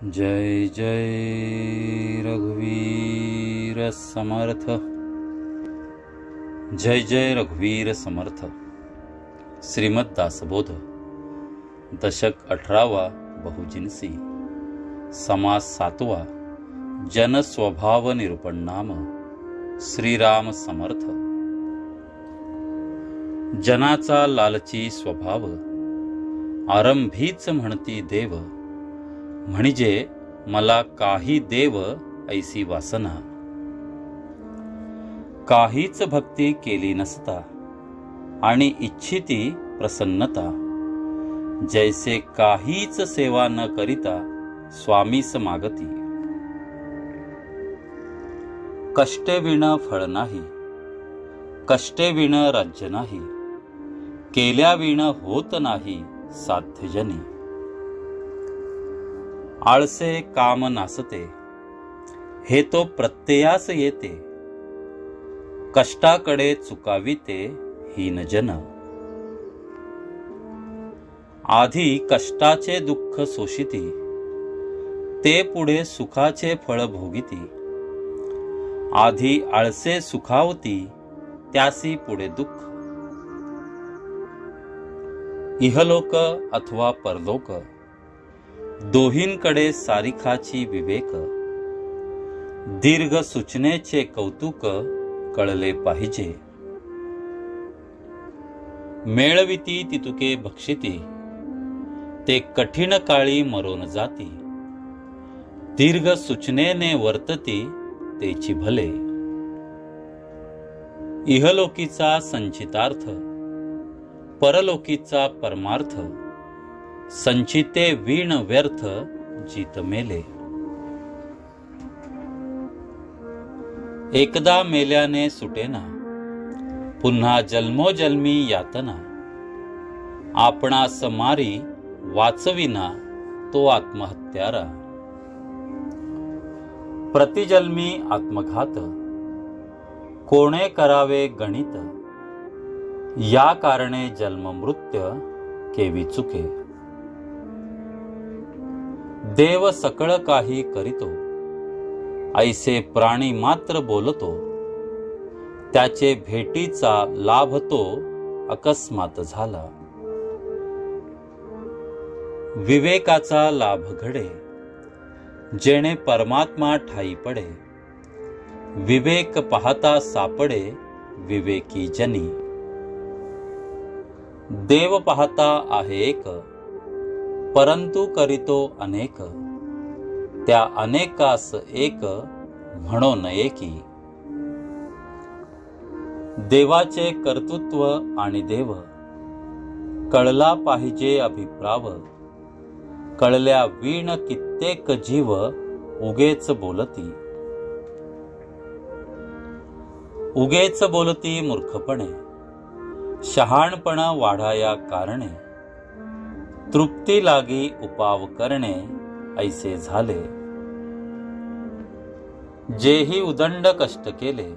जय जय रघुवीर समर्थ। जय जय रघुवीर समर्थ। श्रीमद दासबोध दशक 18वा बहुजिनसी समास 7वा जन स्वभाव निरूपण नाम श्रीराम समर्थ। जनाचा लालची स्वभाव आरंभीच म्हणती देव, म्हणजे मला काही देव ऐसी वासना। काहीच भक्ती केली नसता आणि इच्छिती प्रसन्नता, जैसे काहीच सेवा न करिता स्वामीस मागती। कष्टे विण फळ नाही, कष्टे विण राज्य नाही, केल्या विण होत नाही साध्यजनी। आळसे काम नासते, हे तो प्रत्ययास येते, कष्टाकडे चुकाविते हीन जन। आधी कष्टाचे दुःख सोशिती, ते पुढे सुखाचे फळ भोगिती। आधी आळसे सुखावती, त्यासी पुढे दुःख। इहलोक अथवा परलोक दोहींकडे सारिखाची विवेक। दीर्घ सूचनेचे कौतुक कळले पाहिजे। मेळविती तितुके भक्षिती, ते कठीण काळी मरोन जाती। दीर्घ सूचनेने वर्तती, तेची भले। इहलोकीचा संचितार्थ, परलोकीचा परमार्थ। संचिते वीण व्यर्थ, जीत मेले। एकदा मेल्याने सुटेना, पुन्हा जन्मोजन्मी यातना। आपणास मारी वाचविना, तो आत्महत्यारा। प्रतिजन्मी आत्मघात, कोणे करावे गणित। या कारणे जन्म मृत्यू केवी चुके। देव सकळ काही करीतो, ऐसे प्राणी मात्र बोलतो। त्याचे भेटीचा लाभ तो अकस्मात झाला। विवेकाचा लाभ घडे, जेणे परमात्मा ठाई पडे। विवेक पाहता सापडे, विवेकी जनी। देव पाहता आहे एक, परंतु करीतो अनेक। त्या अनेकास एक, म्हणो नये की। देवाचे कर्तृत्व आणि देव कळला पाहिजे अभिप्राव। कळल्या वीण कित्येक जीव उगेच बोलती। उगेच बोलती मूर्खपणे, शहाणपण वाढाया कारणे। तृप्ती लागी उपाव करणे, ऐसे झाले। जेही उदंड कष्ट केले,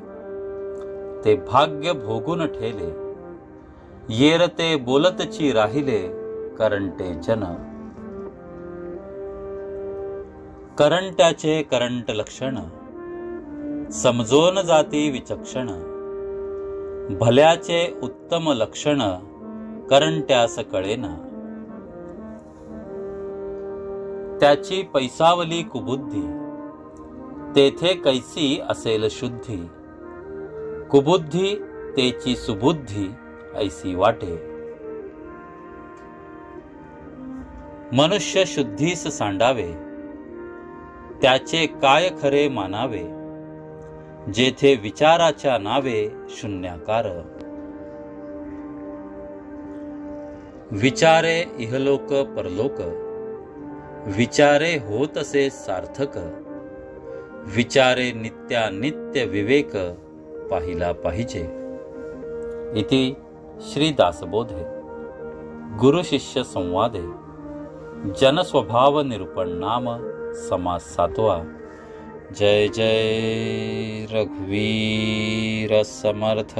ते भाग्य भोगून ठेले। येरते बोलतची राहिले, करंटे जन। करंट्याचे करंट लक्षण, समजोन जाती विचक्षण। भल्याचे उत्तम लक्षण, करंट्यास कळेना। त्याची पैसावली कुबुद्धी, तेथे कैसी असेल शुद्धी। कुबुद्धी तेची सुबुद्धी, ऐसी वाटे। मनुष्य शुद्धीस सांडावे, त्याचे काय खरे मानावे। जेथे विचाराच्या नावे शून्याकार। विचारे इहलोक परलोक, विचारे होतसे सार्थक। विचारे नित्यानित्य विवेक, पाहिला पाहिजे। इति श्री दासबोधे गुरु शिष्य संवादे जनस्वभाव निरूपण नाम समास 7वा। जय जय रघुवीर समर्थ।